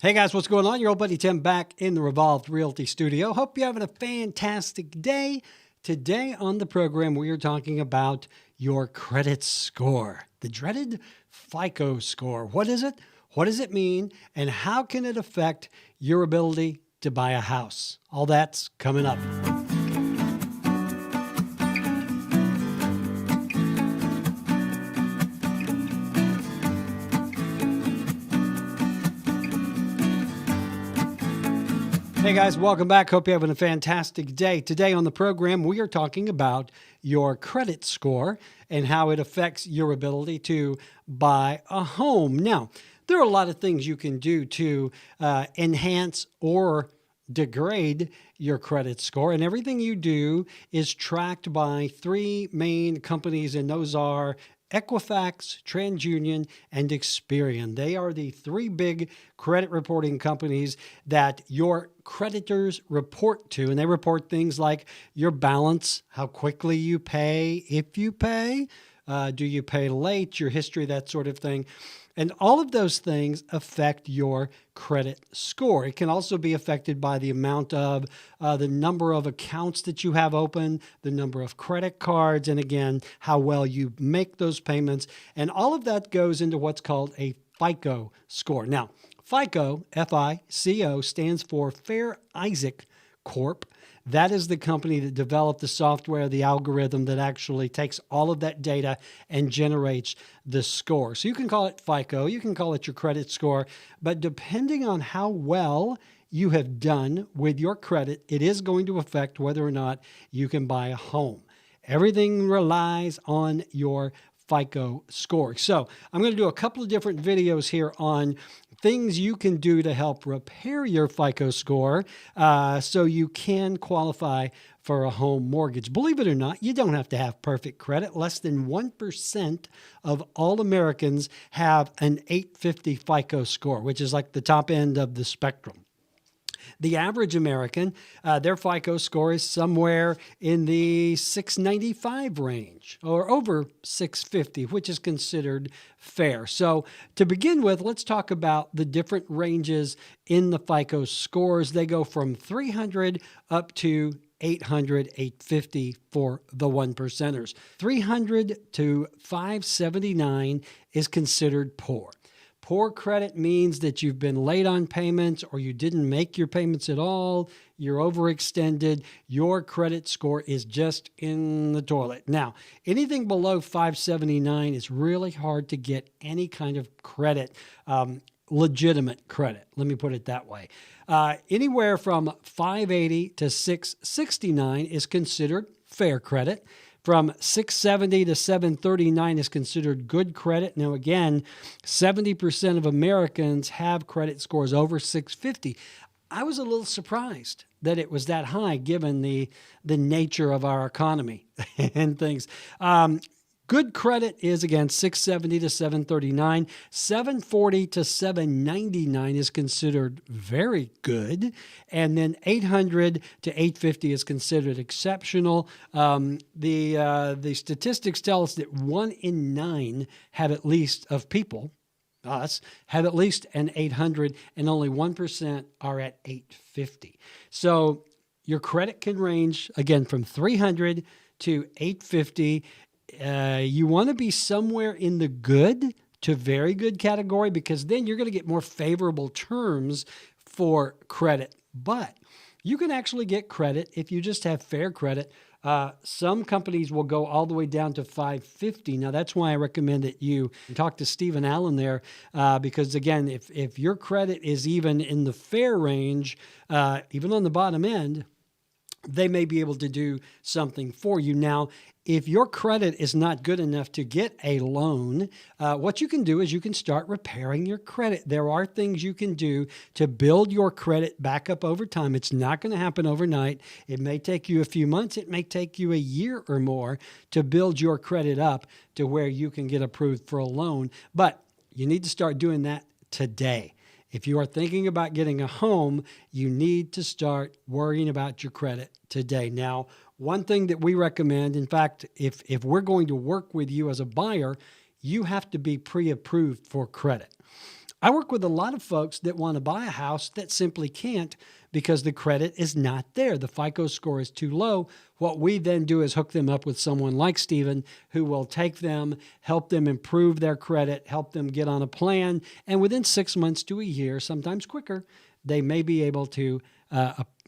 Hey guys, what's going on? Your old buddy Tim back in the Revolved Realty Studio. Hope you're having a fantastic day. Today on the program, we are talking about your credit score, the dreaded FICO score. What is it? What does it mean? And how can it affect your ability to buy a house? All that's coming up. Hey guys, welcome back. Hope you're having a fantastic day. Today on the program, we are talking about your credit score and how it affects your ability to buy a home. Now, there are a lot of things you can do to enhance or degrade your credit score, and everything you do is tracked by three main companies, and those are Equifax, TransUnion, and Experian. They are the three big credit reporting companies that your creditors report to, and they report things like your balance, how quickly you pay, if you pay, do you pay late, your history, that sort of thing. And all of those things affect your credit score. It can also be affected by the amount of the number of accounts that you have open, the number of credit cards, and again, how well you make those payments. And all of that goes into what's called a FICO score. Now, FICO, F-I-C-O, stands for Fair Isaac Corp. That is the company that developed the software, the algorithm that actually takes all of that data and generates the score. So you can call it FICO, you can call it your credit score, but depending on how well you have done with your credit, it is going to affect whether or not you can buy a home. Everything relies on your FICO score. So I'm going to do a couple of different videos here on things you can do to help repair your FICO score so you can qualify for a home mortgage. Believe it or not, you don't have to have perfect credit. Less than 1% of all Americans have an 850 FICO score, which is like the top end of the spectrum. The average American, their FICO score is somewhere in the 695 range or over 650, which is considered fair. So to begin with, let's talk about the different ranges in the FICO scores. They go from 300 up to 800, 850 for the one percenters. 300 to 579 is considered poor. Poor credit means that you've been late on payments or you didn't make your payments at all, you're overextended, your credit score is just in the toilet. Now, anything below 579 is really hard to get any kind of credit, legitimate credit. Let me put it that way. Anywhere from 580 to 669 is considered fair credit. From 670 to 739 is considered good credit. Now, again, 70% of Americans have credit scores over 650. I was a little surprised that it was that high given the nature of our economy and things. Good credit is, again, 670 to 739. 740 to 799 is considered very good. And then 800 to 850 is considered exceptional. The statistics tell us that 1 in 9 have at least of people, us, have at least an 800, and only 1% are at 850. So your credit can range, again, from 300 to 850. You want to be somewhere in the good to very good category because then you're going to get more favorable terms for credit. But you can actually get credit if you just have fair credit. Some companies will go all the way down to 550. Now, that's why I recommend that you talk to Stephen Allen there because, again, if your credit is even in the fair range, even on the bottom end, they may be able to do something for you. Now, if your credit is not good enough to get a loan, what you can do is you can start repairing your credit. There are things you can do to build your credit back up over time. It's not going to happen overnight. It may take you a few months. It may take you a year or more to build your credit up to where you can get approved for a loan. But you need to start doing that today. If you are thinking about getting a home, you need to start worrying about your credit today. Now, one thing that we recommend, in fact, if we're going to work with you as a buyer, you have to be pre-approved for credit. I work with a lot of folks that want to buy a house that simply can't because the credit is not there. The FICO score is too low. What we then do is hook them up with someone like Stephen who will take them, help them improve their credit, help them get on a plan, and within 6 months to a year, sometimes quicker, they may be able to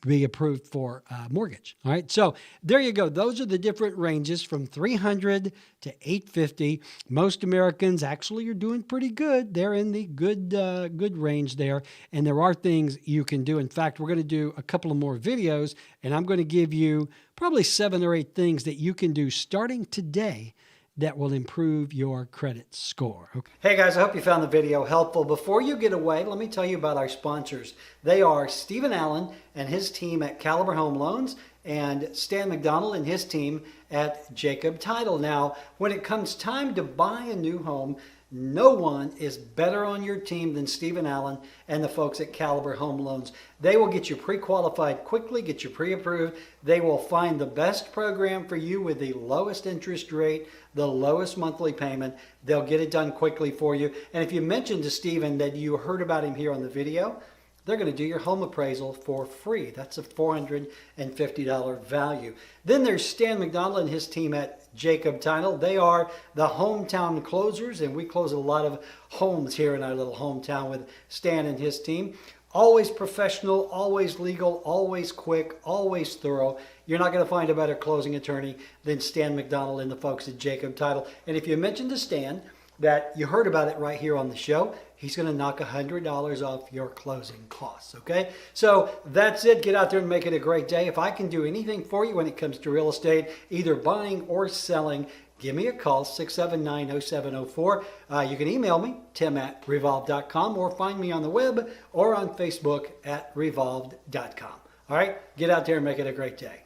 be approved for mortgage. All right. So there you go. Those are the different ranges from 300 to 850. Most Americans actually are doing pretty good. They're in the good range there. And there are things you can do. In fact, we're going to do a couple of more videos, and I'm going to give you probably 7 or 8 things that you can do starting today that will improve your credit score. Okay. Hey guys, I hope you found the video helpful. Before you get away, let me tell you about our sponsors. They are Stephen Allen and his team at Caliber Home Loans and Stan McDonald and his team at Jacob Title. Now, when it comes time to buy a new home, no one is better on your team than Stephen Allen and the folks at Caliber Home Loans. They will get you pre-qualified quickly, get you pre-approved. They will find the best program for you with the lowest interest rate, the lowest monthly payment. They'll get it done quickly for you. And if you mentioned to Stephen that you heard about him here on the video, they're going to do your home appraisal for free. That's a $450 value. Then there's Stan McDonald and his team at Jacob Title. They are the hometown closers, and we close a lot of homes here in our little hometown with Stan and his team. Always professional, always legal, always quick, always thorough. You're not going to find a better closing attorney than Stan McDonald and the folks at Jacob Title. And if you mention to Stan that you heard about it right here on the show, he's going to knock $100 off your closing costs, okay? So that's it. Get out there and make it a great day. If I can do anything for you when it comes to real estate, either buying or selling, give me a call, 679-0704. You can email me, tim@revolved.com, or find me on the web or on Facebook at revolved.com. All right? Get out there and make it a great day.